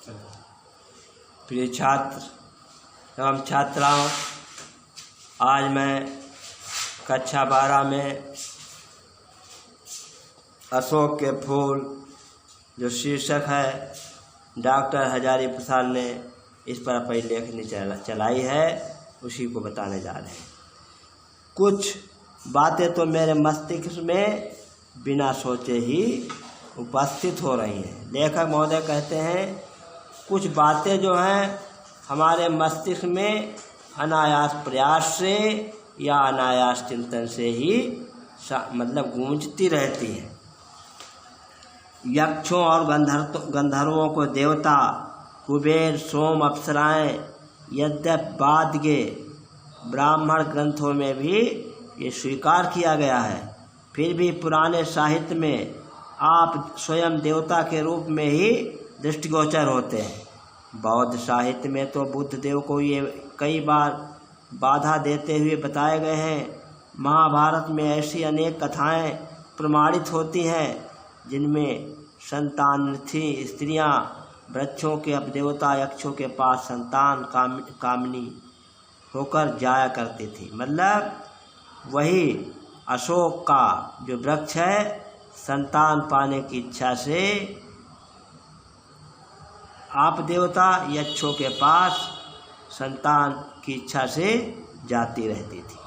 प्रिय छात्र एवं छात्राओं, आज मैं कक्षा 12 में अशोक के फूल जो शीर्षक है डॉक्टर हजारी प्रसाद ने इस पर अपनी लेखनी चलाई है, उसी को बताने जा रहे हैं। कुछ बातें तो मेरे मस्तिष्क में बिना सोचे ही उपस्थित हो रही हैं। लेखक महोदय कहते हैं कुछ बातें जो हैं हमारे मस्तिष्क में अनायास प्रयास से या अनायास चिंतन से ही मतलब गूंजती रहती हैं। यक्षों और गंधर्वों को देवता कुबेर, सोम, अप्सराएं यद्यपि बाद के ब्राह्मण ग्रंथों में भी ये स्वीकार किया गया है, फिर भी पुराने साहित्य में आप स्वयं देवता के रूप में ही दृष्टिगोचर होते हैं। बौद्ध साहित्य में तो बुद्ध देव को ये कई बार बाधा देते हुए बताए गए हैं। महाभारत में ऐसी अनेक कथाएं प्रमाणित होती हैं जिनमें संतानर्थी स्त्रियां वृक्षों के देवता यक्षों के पास संतान कामनी होकर जाया करती थी। मतलब वही अशोक का जो वृक्ष है संतान पाने की इच्छा से आप देवता यक्षों के पास संतान की इच्छा से जाती रहती थी।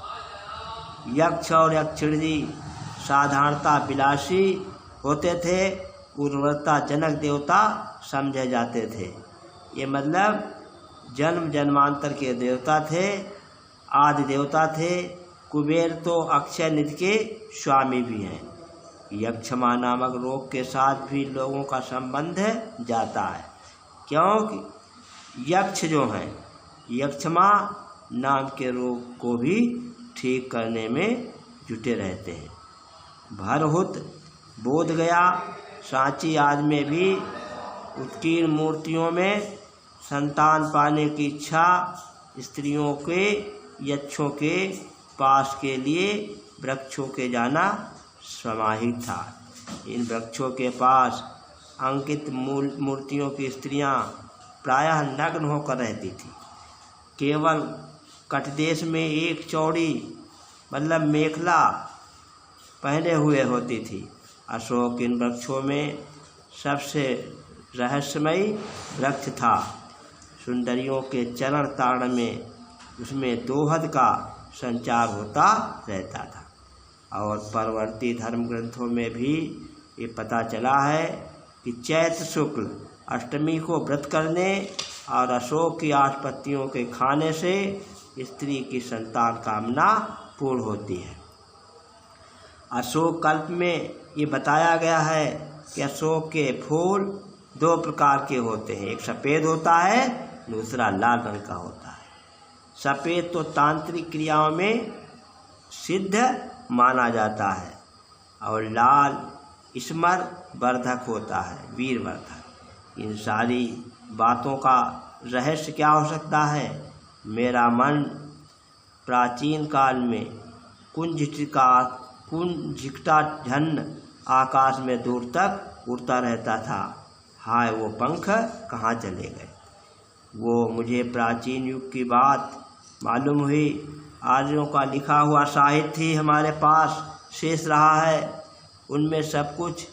यक्ष और यक्षिणी साधारणता विलासी होते थे, उर्वरता जनक देवता समझे जाते थे। ये मतलब जन्म जन्मांतर के देवता थे, आदि देवता थे। कुबेर तो अक्षय निधि के स्वामी भी हैं। यक्षमा नामक रोग के साथ भी लोगों का संबंध जाता है, क्योंकि यक्ष जो हैं यक्षमा नाम के रोग को भी ठीक करने में जुटे रहते हैं। भरहुत, बोधगया, सांची आदि में भी उत्कीर्ण मूर्तियों में संतान पाने की इच्छा स्त्रियों के यक्षों के पास के लिए वृक्षों के जाना समाहित था। इन वृक्षों के पास अंकित मूर्तियों की स्त्रियां प्रायः नग्न होकर रहती थी। केवल कटदेश में एक चौड़ी मतलब मेखला पहने हुए होती थी। अशोक इन वृक्षों में सबसे रहस्यमयी वृक्ष था। सुंदरियों के चरण तारण में उसमें दोहद का संचार होता रहता था। और परवर्ती धर्म ग्रंथों में भी ये पता चला है कि चैत्र शुक्ल अष्टमी को व्रत करने और अशोक की 8 पत्तियों के खाने से स्त्री की संतान कामना पूर्ण होती है। अशोक कल्प में ये बताया गया है कि अशोक के फूल 2 प्रकार के होते हैं, एक सफ़ेद होता है, दूसरा लाल रंग का होता है। सफ़ेद तो तांत्रिक क्रियाओं में सिद्ध माना जाता है और लाल स्मर वर्धक होता है, वीरवर्धक। इन सारी बातों का रहस्य क्या हो सकता है? मेरा मन प्राचीन काल में कुंजिका झन आकाश में दूर तक उड़ता रहता था। हाय वो पंख कहाँ चले गए? वो मुझे प्राचीन युग की बात मालूम हुई। आर्यों का लिखा हुआ साहित्य ही हमारे पास शेष रहा है। उनमें सब कुछ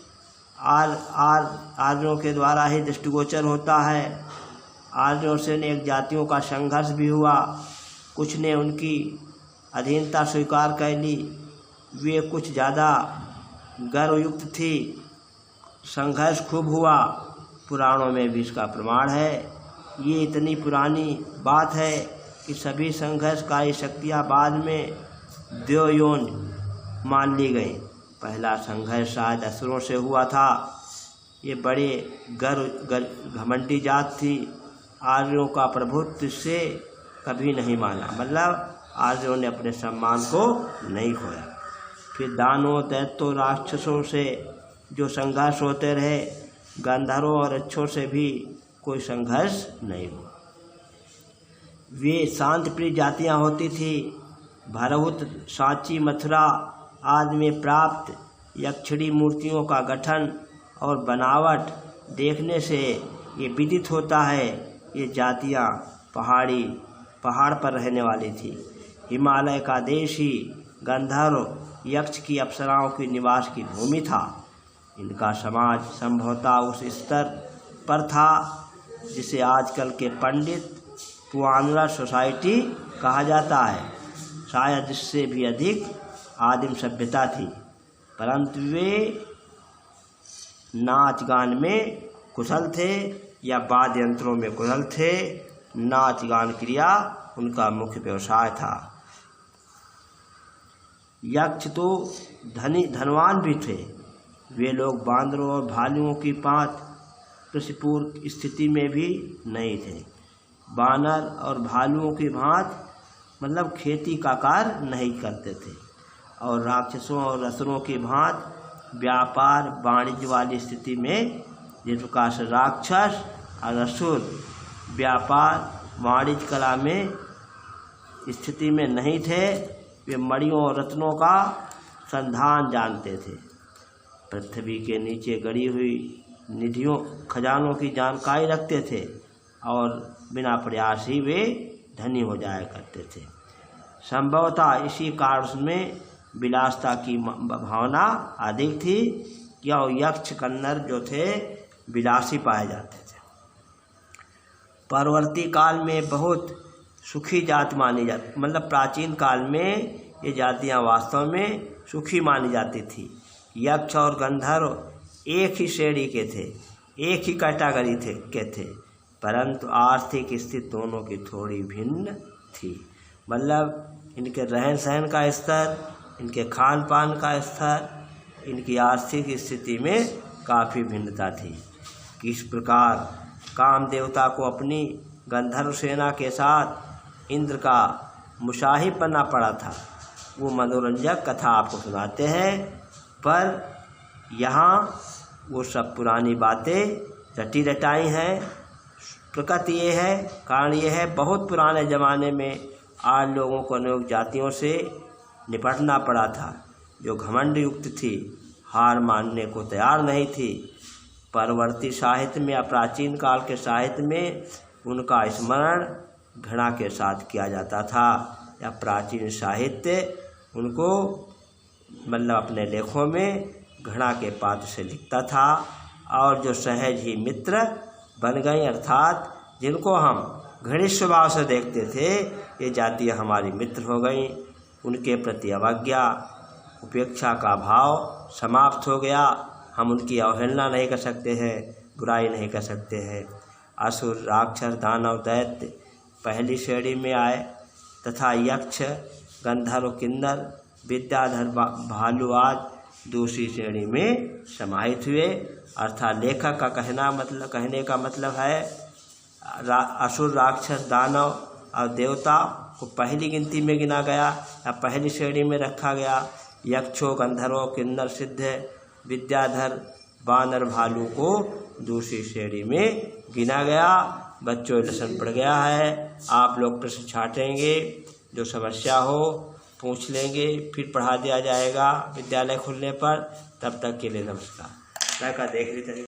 आर्यों के द्वारा ही दृष्टिगोचर होता है। आर्यों से अनेक जातियों का संघर्ष भी हुआ। कुछ ने उनकी अधीनता स्वीकार कर ली, वे कुछ ज़्यादा गर्वयुक्त थी। संघर्ष खूब हुआ, पुराणों में भी इसका प्रमाण है। ये इतनी पुरानी बात है कि सभी संघर्षकारी शक्तियाँ बाद में द्वयोन मान ली गई। पहला संघर्ष शायद असुरों से हुआ था। ये बड़े घमंडी जात थी। आर्यों का प्रभुत्व से कभी नहीं माना, मतलब आर्यों ने अपने सम्मान को नहीं खोया। फिर दानों, दैत्यों, राक्षसों से जो संघर्ष होते रहे, गंधर्वों और अच्छों से भी कोई संघर्ष नहीं हुआ। वे शांत प्रिय जातियाँ होती थी। भरहुत, सांची, मथुरा आदि में प्राप्त यक्षिणी मूर्तियों का गठन और बनावट देखने से ये विदित होता है ये जातियाँ पहाड़ पर रहने वाली थी। हिमालय का देश ही गंधर्व यक्ष की अप्सराओं की निवास की भूमि था। इनका समाज संभवतः उस स्तर पर था जिसे आजकल के पंडित पुआनला सोसाइटी कहा जाता है। शायद इससे भी अधिक आदिम सभ्यता थी, परंतु वे नाच गान में कुशल थे या वाद्य यंत्रों में कुशल थे। नाच गान क्रिया उनका मुख्य व्यवसाय था। यक्ष तो धनवान भी थे। वे लोग बांदरों और भालुओं की भांति कृषिपूर्ण स्थिति में भी नहीं थे। बानर और भालुओं की भांति मतलब खेती का कार्य नहीं करते थे और राक्षसों और असुरों की भांति व्यापार वाणिज्य वाली स्थिति में, जिस प्रकार से राक्षस और असुर व्यापार वाणिज्य कला में स्थिति में नहीं थे, वे मणियों और रत्नों का संधान जानते थे। पृथ्वी के नीचे गड़ी हुई निधियों खजानों की जानकारी रखते थे और बिना प्रयास ही वे धनी हो जाया करते थे। संभवतः इसी कारण में विलासता की भावना अधिक थी कि यक्ष कन्नर जो थे विलासी पाए जाते थे। परवर्ती काल में बहुत सुखी जाति मानी जाती, मतलब प्राचीन काल में ये जातियाँ वास्तव में सुखी मानी जाती थी। यक्ष और गंधर्व एक ही श्रेणी के थे, एक ही कैटेगरी के थे, परंतु आर्थिक स्थिति दोनों की थोड़ी भिन्न थी। मतलब इनके रहन सहन का स्तर, इनके खान पान का स्तर, इनकी आर्थिक स्थिति में काफ़ी भिन्नता थी। किस प्रकार काम देवता को अपनी गंधर्व सेना के साथ इंद्र का मुशाहिब बनना पड़ा था, वो मनोरंजक कथा आपको सुनाते हैं। पर यहाँ वो सब पुरानी बातें रटी रटाई हैं। प्रकृति ये है, कारण ये है, बहुत पुराने ज़माने में आज लोगों को अनेक जातियों से निपटना पड़ा था जो घमंड युक्त थी, हार मानने को तैयार नहीं थी। परवर्ती साहित्य में या प्राचीन काल के साहित्य में उनका स्मरण घृणा के साथ किया जाता था, या प्राचीन साहित्य उनको मतलब अपने लेखों में घृणा के पात्र से लिखता था। और जो सहज ही मित्र बन गई, अर्थात जिनको हम घृणित स्वभाव से देखते थे, ये जातियाँ हमारी मित्र हो गई। उनके प्रति अवज्ञा उपेक्षा का भाव समाप्त हो गया। हम उनकी अवहेलना नहीं कर सकते हैं, बुराई नहीं कर सकते हैं। असुर राक्षस दानव दैत्य पहली श्रेणी में आए तथा यक्ष गंधर्व किन्नर विद्याधर भालू आदि दूसरी श्रेणी में समाहित हुए। अर्थात लेखक का कहने का मतलब है असुर राक्षस दानव और देवता को पहली गिनती में गिना गया या पहली श्रेणी में रखा गया। यक्षों गंधर्वों किन्नर सिद्ध विद्याधर बानर भालू को दूसरी श्रेणी में गिना गया। बच्चों लेसन पड़ गया है, आप लोग प्रश्न छाटेंगे, जो समस्या हो पूछ लेंगे, फिर पढ़ा दिया जाएगा विद्यालय खुलने पर। तब तक के लिए नमस्कार। देख लीजिए।